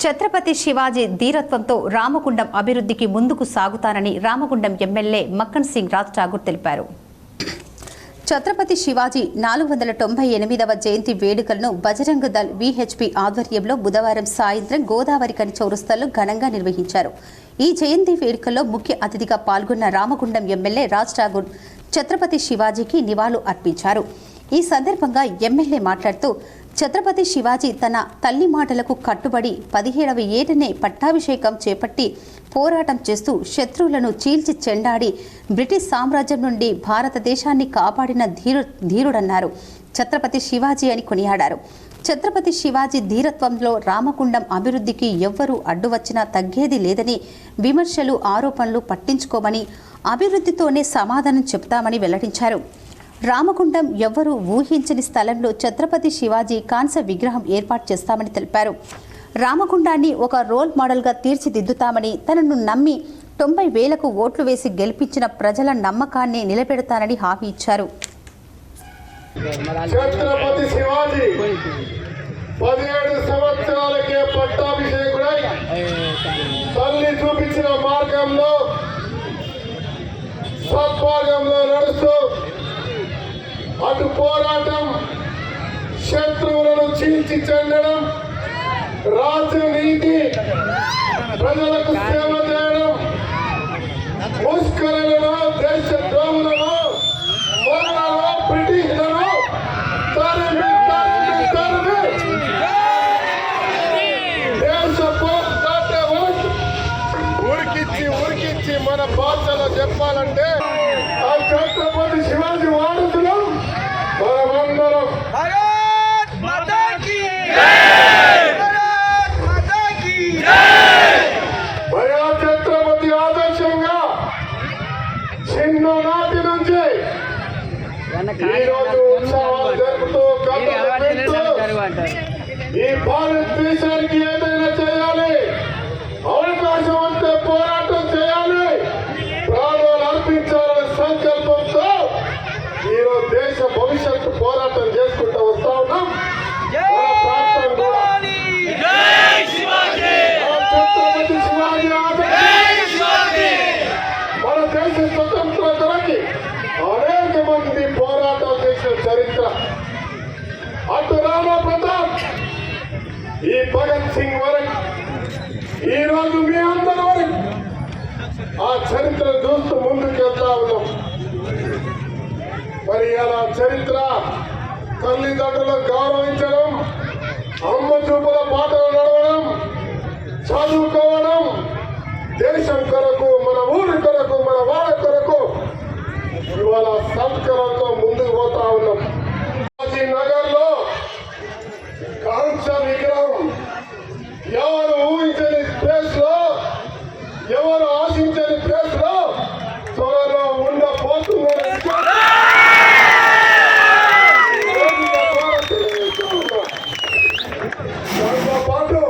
ఛత్రపతి శివాజీ ధీరత్వంతో రామగుండం అభివృద్ధికి ముందుకు సాగుతానని రామగుండం ఎమ్మెల్యే మక్కన్ సింగ్ రాజ్ ఠాగూర్ తెలిపారు. ఛత్రపతి శివాజీ 498వ జయంతి వేడుకలను బజరంగ దళ్ విహెచ్పి ఆధ్వర్యంలో బుధవారం సాయంత్రం గోదావరి కని చౌరస్తాలో ఘనంగా నిర్వహించారు. ఈ జయంతి వేడుకల్లో ముఖ్య అతిథిగా పాల్గొన్న రామగుండం ఎమ్మెల్యే రాజ్ ఠాగూర్ ఛత్రపతి శివాజీకి నివాళులు అర్పించారు. ఈ సందర్భంగా ఎమ్మెల్యే మాట్లాడుతూ ఛత్రపతి శివాజీ తన తల్లి మాటలకు కట్టుబడి 17వ ఏటనే పట్టాభిషేకం చేపట్టి పోరాటం చేస్తూ శత్రువులను చీల్చి చెండాడి బ్రిటిష్ సామ్రాజ్యం నుండి భారతదేశాన్ని కాపాడిన ధీరుడన్నారు. ఛత్రపతి శివాజీ అని కొనియాడారు. ఛత్రపతి శివాజీ ధీరత్వంలో రామగుండం అభివృద్ధికి ఎవ్వరూ అడ్డు వచ్చినా తగ్గేది లేదని, విమర్శలు ఆరోపణలు పట్టించుకోమని, అభివృద్ధితోనే సమాధానం చెప్తామని వెల్లడించారు. రామగుండం ఎవ్వరూ ఊహించని స్థలంలో ఛత్రపతి శివాజీ కాంస్య విగ్రహం ఏర్పాటు చేస్తామని తెలిపారు. రామగుండాన్ని ఒక రోల్ మోడల్గా తీర్చిదిద్దుతామని, తనను నమ్మి 90,000కు ఓట్లు వేసి గెలిపించిన ప్రజల నమ్మకాన్ని నిలబెడతానని హామీ ఇచ్చారు. ఛత్రపతి శివాజీ 17 సంవత్సరాలకే పట్టాభిషేకుడై తల్లి చూపించిన మార్గంలో సద్మార్గంలో నడుస్తూ అటు పోరాటం, శత్రువులను చీల్చి చెందడం, రాజనీతి, ప్రజలకు సేవ చేయడం, ముష్కరులను, దేశ ద్రోహులను, మొదలలో బ్రిటిష్లను తరిమి దేశ పోరాటే ఉరికిచ్చి మన భాషలో చెప్పాలంటే ఆ ఛత్రపతి శివాజీ వారసులం మనమందరం. ఛత్రపతి ఆదర్శంగా చిన్ననాటి నుంచి ఈరోజు ఉత్సవాలు జరుపుతూ ఈ భారతదేశానికి ఏదైనా చేయాలి, అవకాశం ఉంటే పోరాటం చేయాలి, ప్రాణాలు అర్పించాలనే సంకల్పంతో ఈరోజు దేశ భవిష్యత్తు పోరాటం చేసుకుంటూ వస్తా ఉన్నాం. ఛత్రపతి శివాజీ మన దేశ స్వతంత్రతకి అనేక మంది పోరాటం చేసిన చరిత్ర. అటు రాణా ప్రతాప్, ఈ భగత్ సింగ్ వరకు, ఈ రోజు మీ అందరి వరకు ఆ చరిత్ర చూస్తూ ముందుకు వెళ్తా ఉన్నాం. మరి అలా చరిత్ర తల్లిదండ్రులను గౌరవించడం, అమ్మ చూపుల బాటలు నడవడం, చదువుకోవడం, దేశం కొరకు, మన ఊరి కొరకు, మన వాళ్ళ కొరకు ఇవాళ సంస్కరణతో ముందుకు పోతా ఉన్నాం. నగర్ లో కాంస్య విగ్రహం ఎవరు ఊహించని ప్లేస్ లో, ఎవరు ఆశించని ప్లేస్ లో త్వరలో ఉండబోతున్నారు. దాంతో పాటు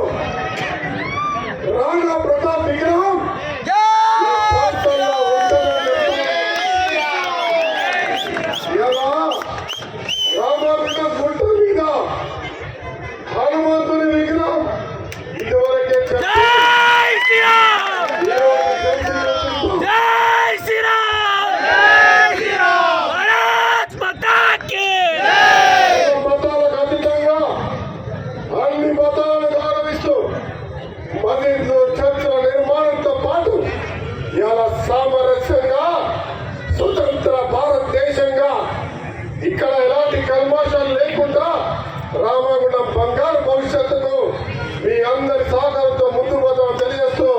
రాణా ప్రతాప్ విగ్రహం రామగుండం గుట్ట మీద హనుమంతుని విగ్రహం ఇదివరకే మతాలకు అతీతంగా అన్ని మతాలను గౌరవిస్తూ మసీదులు, చర్చల నిర్మాణంతో పాటు ఇలా సామరస్యంగా స్వతంత్ర భారతదేశంగా ఇక్కడ ఎలాంటి కల్మాషాలు లేకుండా రామగుండం బంగారు భవిష్యత్తుకు మీ అందరి సహకారంతో